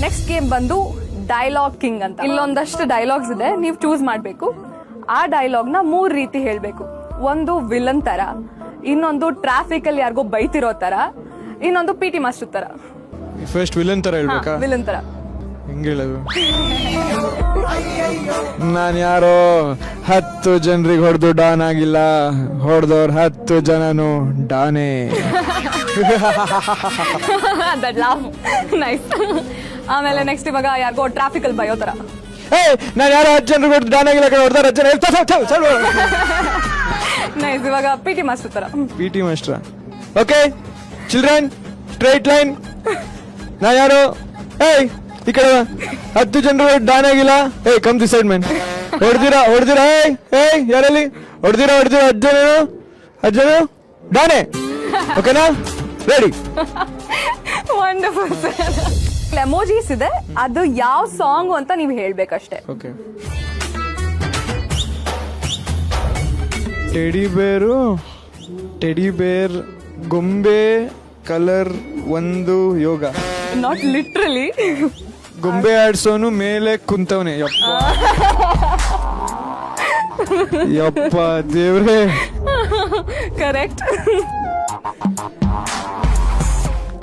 Next game ಬಂದು dialogue king ಅಂತ. ಇಲ್ಲೊಂದಷ್ಟು dialogues ಇದೆ, ನೀವು ಚೂಸ್ ಮಾಡಬೇಕು. ಆ ಡೈಲಾಗ್ ನ 3 ರೀತಿ ಹೇಳ್ಬೇಕು. ಒಂದು ವಿಲನ್ ತರ, ಇನ್ನೊಂದು ಟ್ರಾಫಿಕ್ ಅಲ್ಲಿ ಯಾರಿಗೋ ಬೈತಿರೋ ತರ, ಇನ್ನೊಂದು PT ಮಾಸ್ಟರ್ ತರ. ಫಸ್ಟ್ ವಿಲನ್ ತರ ಹೇಳ್ಬೇಕಾ? ವಿಲನ್ ತರ. ಹೆಂಗ್ ಹೇಳೋದು? ನಾನ್ ಯಾರೋ 10 ಜನರಿಗೆ ಹೊಡೆದು ಡಾನ್ ಆಗಿಲ್ಲ, ಹೊಡೆದವ್ರ 10 ಜನನು ಡಾನೇ. ನೈಸ್. ಆಮೇಲೆ ನೆಕ್ಸ್ಟ್ ಇವಾಗ ಯಾರಿಗೋ ಟ್ರಾಫಿಕ್ ಅಲ್ಲಿ ಬಯೋ ತರ. ನಾನ್ ಯಾರೋ 10 ಜನರಿಗೆ ಹೊಡೆದು ಡಾನ್ ಆಗಿಲ್ಲ, ಹೊಡೆದವ್ರ 10 ಜನ. ನೈಸ್. ಇವಾಗ PT ಮಾಸ್ಟರ್ ತರ. PT master. Okay children, straight line. ನಾ ಯಾರು? ಈ ಕಡೆ 10 ಜನರು ಡಾನ್ ಆಗಿಲ್ಲ. Come this side man. ಹೊಡೆದಿರಾ ಯಾರಲ್ಲಿ ಹೊಡೆದಿರಾ 10 ಜನ ಡಾನೆ. ಓಕೆನಾ? ರೆಡಿ? ವಂಡರ್ಫುಲ್. ಎಮೋಜೀಸ್ ಇದೆ, ಅದು ಯಾವ ಸಾಂಗ್ ಅಂತ ನೀವು ಹೇಳ್ಬೇಕಷ್ಟೇ. ಓಕೆ. ಟೆಡಿ ಬೇರ್ ಗೊಂಬೆ ಕಲರ್ ಒಂದು ಯೋಗ. Not literally. ಗೊಂಬೆ ಆಡ್ಸೋನು ಮೇಲೆ ಕುಂತವನೆ. ಯಪ್ಪ ದೇವ್ರೆ. ಕರೆಕ್ಟ್.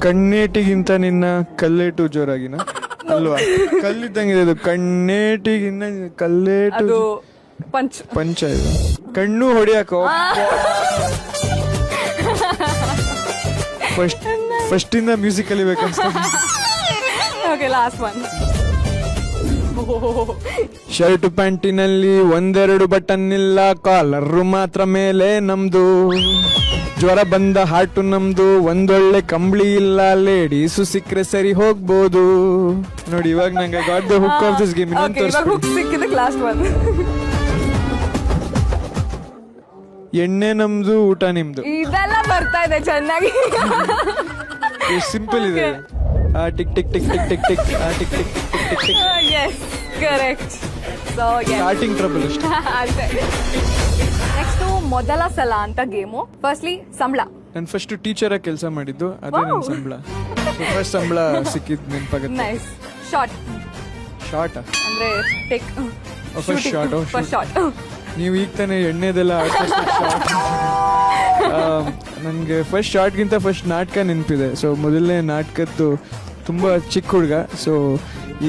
ಕಣ್ಣೇಟಿಗಿಂತ ನಿನ್ನ ಕಲ್ಲೇಟು ಜೋರಾಗಿನ ಅಲ್ವಾ? ಕಲ್ಲಿದ್ದಂಗಿದೆ ಅದು. ಕಣ್ಣೇಟಿಗಿನ್ನ ಕಲ್ಲೇಟು. ಅದು ಪಂಚ ಇದು. ಕಣ್ಣು ಹೊಡಿಯಾಕೋ. ಫಸ್ಟ್ ಇಂದ ಮ್ಯೂಸಿಕ್ ಕಲಿಬೇಕನ್ಸ್ತದೆ. Okay, last one. ಶರ್ಟ್ ಪ್ಯಾಂಟಿನಲ್ಲಿ 1-2 ಬಟನ್ ಇಲ್ಲ, ಕಾಲರ್ ಮಾತ್ರ ಮೇಲೆ ನಮ್ದು. ಜ್ವರ ಬಂದ ಹಾಟು ನಮ್ದು, ಒಂದೊಳ್ಳೆ ಕಂಬಳಿ ಇಲ್ಲ, ಲೇಡೀಸು ಸಿಕ್ಕರೆ ಸರಿ ಹೋಗ್ಬೋದು. ನೋಡಿ ಇವಾಗ ನಂಗೆ got the hook of this game. ಸಿಕ್ಕಿದಕ್ಕೆ ಲಾಸ್ಟ್ ಒನ್. ಎಣ್ಣೆ ನಮ್ದು, ಊಟ ನಿಮ್ದು. ಇದೆಲ್ಲ ಬರ್ತಾ ಇದೆ ಚೆನ್ನಾಗಿ. ಸಿಂಪಲ್ ಇದೆ. Tick tick tick tick tick tick tick tick tick tick tick. Yes, correct. So starting trouble ಅಷ್ಟೇ. ನೆಕ್ಸ್ಟ್ ಮೊದಲ ಸಲ ಅಂತ ಗೇಮು. ಫಸ್ಟ್ಲಿ ಸಂಬಳ. ನಾನು ಫಸ್ಟ್ ಟೀಚರ್ ಆಗಿ ಕೆಲಸ ಮಾಡಿದ್ದು, ಅದೇ ನನ್ನ ಸಂಬಳ. ಫಸ್ಟ್ ಸಂಬಳ ಸಿಕ್ಕಿದ್ ನೆನಪಾಗುತ್ತೆ. ನೈಸ್. ಶಾರ್ಟ್ ಅಂದ್ರೆ ಟೇಕ್. First short. ನೀವು ಈಗ ತಾನೇ ಎಣ್ಣೆದೆಲ್ಲ ನನಗೆ ಫಸ್ಟ್ ಶಾರ್ಟ್ಗಿಂತ ಫಸ್ಟ್ ನಾಟಕ ನೆನಪಿದೆ. ಸೊ ಮೊದಲನೇ ನಾಟಕದ್ದು ತುಂಬ ಚಿಕ್ಕ ಹುಡುಗ. ಸೊ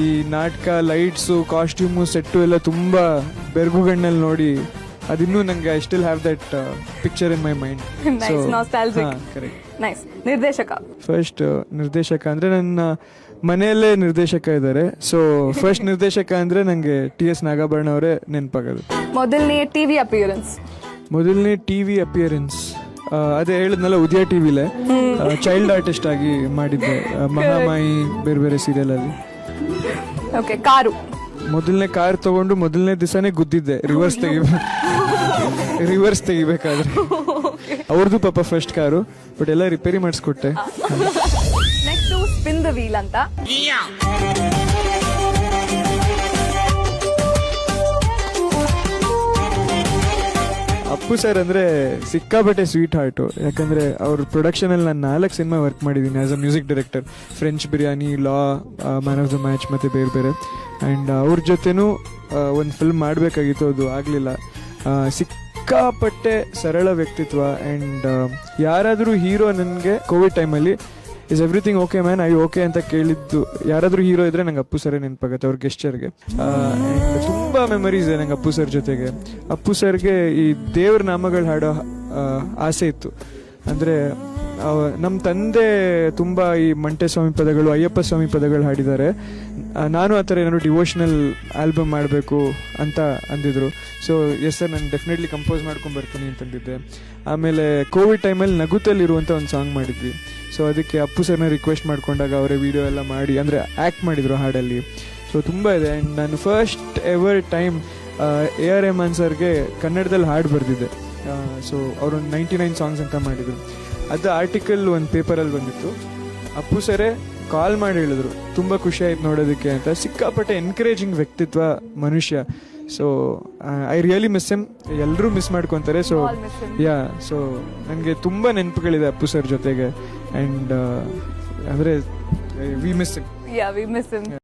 ಈ ನಾಟಕ ಲೈಟ್ಸು, ಕಾಸ್ಟ್ಯೂಮು, ಸೆಟ್ಟು ಎಲ್ಲ ತುಂಬ ಬೆರಗುಗಣ್ಣಲ್ಲಿ ನೋಡಿ ಅದಿನ್ನೂ ನಂಗೆ I still have that picture in my mind. Correct. Nice. ನಿರ್ದೇಶಕ. ಫಸ್ಟ್ ನಿರ್ದೇಶಕ ಅಂದ್ರೆ ನನ್ನ ಮನೆಯಲ್ಲೇ ನಿರ್ದೇಶಕ ಇದ್ದಾರೆ. ಸೊ ಫಸ್ಟ್ ನಿರ್ದೇಶಕ ಅಂದ್ರೆ ನಂಗೆ TS ನಾಗಾಭರಣ ಅವರೇ ನೆನಪಾಗೋದು. ಮೊದಲನೇ ಟಿವಿ ಅಪಿಯರೆನ್ಸ್ ಅದೇ ಹೇಳಿದ್ನಲ್ಲ, ಉದಯ ಟಿವಿಲೆ ಚೈಲ್ಡ್ ಆರ್ಟಿಸ್ಟ್ ಆಗಿ ಮಾಡಿದ್ದೆ. ಮಹಾಮಾಯಿ ಬೇರೆ ಬೇರೆ ಸೀರಿಯಲ್ ಅಲ್ಲಿ. ಓಕೆ. ಕಾರು. ಮೊದಲನೇ ಕಾರ್ ತಗೊಂಡು ಮೊದಲನೇ ದಿವಸನೇ ಗುದ್ದಿದ್ದೆ. ರಿವರ್ಸ್ ತೆಗಿಬೇಕಾದ್ರೆ. ಅವ್ರದ್ದು ಪಾಪ ಫಸ್ಟ್ ಕಾರು, ಬಟ್ ಎಲ್ಲ ರಿಪೇರಿ ಮಾಡಿಸ್ಕೊಟ್ಟೆ. ನೆಕ್ಸ್ಟ್ ಸ್ಪಿನ್ ದ ವೀಲ್ ಅಂತ. ಅಪ್ಪು ಸರ್ ಅಂದ್ರೆ ಸಿಕ್ಕಾಪಟ್ಟೆ ಸ್ವೀಟ್ ಹಾರ್ಟು. ಯಾಕಂದ್ರೆ ಅವ್ರ ಪ್ರೊಡಕ್ಷನ್ ಅಲ್ಲಿ ನಾನು 4 ಸಿನಿಮಾ ವರ್ಕ್ ಮಾಡಿದ್ದೀನಿ as a music director. French biryani, law, man of the match ಮತ್ತೆ ಬೇರೆ ಬೇರೆ. ಆ್ಯಂಡ್ ಅವ್ರ ಜೊತೆನೂ ಒಂದು ಫಿಲ್ಮ್ ಮಾಡಬೇಕಾಗಿತ್ತು, ಅದು ಆಗಲಿಲ್ಲ. ಸಿಕ್ಕಾಪಟ್ಟೆ ಸರಳ ವ್ಯಕ್ತಿತ್ವ. ಆ್ಯಂಡ್ ಯಾರಾದರೂ ಹೀರೋ ನನಗೆ ಕೋವಿಡ್ ಟೈಮಲ್ಲಿ is everything okay man, I okay ಅಂತ ಕೇಳಿದ್ದು ಯಾರಾದರೂ ಹೀರೋ ಇದ್ರೆ ನಂಗೆ ಅಪ್ಪು ಸರೇ ನೆನಪಾಗುತ್ತೆ. ಅವ್ರ ಗೆಸ್ಚರ್ಗೆ ತುಂಬ ಮೆಮರೀಸ್ ಇದೆ ನಂಗೆ ಅಪ್ಪು ಸರ್ ಜೊತೆಗೆ. ಅಪ್ಪು ಸರ್ಗೆ ಈ ದೇವ್ರ ನಾಮಗಳು ಹಾಡೋ ಆಸೆ ಇತ್ತು. ಅಂದರೆ ನಮ್ಮ ತಂದೆ ತುಂಬ ಈ ಮಂಟೇಸ್ವಾಮಿ ಪದಗಳು, ಅಯ್ಯಪ್ಪ ಸ್ವಾಮಿ ಪದಗಳು ಹಾಡಿದ್ದಾರೆ. ನಾನು ಆ ಥರ ಏನಾದ್ರು ಡಿವೋಷನಲ್ ಆಲ್ಬಮ್ ಮಾಡಬೇಕು ಅಂತ ಅಂದಿದ್ರು. ಸೊ ಎಸ್ ಸರ್, ನಾನು ಡೆಫಿನೆಟ್ಲಿ ಕಂಪೋಸ್ ಮಾಡ್ಕೊಂಡು ಬರ್ತೀನಿ ಅಂತಂದಿದ್ದೆ. ಆಮೇಲೆ ಕೋವಿಡ್ ಟೈಮಲ್ಲಿ ನಗುತ್ತಲ್ಲಿರುವಂಥ ಒಂದು ಸಾಂಗ್ ಮಾಡಿದ್ವಿ. ಸೊ ಅದಕ್ಕೆ ಅಪ್ಪು ಸರ್ನ ರಿಕ್ವೆಸ್ಟ್ ಮಾಡ್ಕೊಂಡಾಗ ಅವರೇ ವಿಡಿಯೋ ಎಲ್ಲ ಮಾಡಿ, ಅಂದರೆ ಆ್ಯಕ್ಟ್ ಮಾಡಿದರು ಹಾಡಲ್ಲಿ. ಸೊ ತುಂಬ ಇದೆ. ಆ್ಯಂಡ್ ನಾನು first ever time AR Rahman ಸರ್ಗೆ ಕನ್ನಡದಲ್ಲಿ ಹಾಡು ಬರೆದಿದ್ದೆ. ಸೊ ಅವರು 99 ಸಾಂಗ್ಸ್ ಅಂತ ಮಾಡಿದರು. ಅದು ಆರ್ಟಿಕಲ್ ಒಂದು ಪೇಪರಲ್ಲಿ ಬಂದಿತ್ತು. ಅಪ್ಪು ಸರೇ ಕಾಲ್ ಮಾಡಿ ಹೇಳಿದ್ರು, ತುಂಬ ಖುಷಿ ಆಯ್ತು ನೋಡೋದಕ್ಕೆ ಅಂತ. ಸಿಕ್ಕಾಪಟ್ಟೆ ಎನ್ಕರೇಜಿಂಗ್ ವ್ಯಕ್ತಿತ್ವ ಮನುಷ್ಯ. So I really miss him. ಎಲ್ಲರೂ ಮಿಸ್ ಮಾಡ್ಕೊತಾರೆ. ಸೊ ಸೊ ನನಗೆ ತುಂಬ ನೆನಪುಗಳಿದೆ ಅಪ್ಪು ಸರ್ ಜೊತೆಗೆ. ಆ್ಯಂಡ್ ಅಂದರೆ V miss him. Yeah we miss him.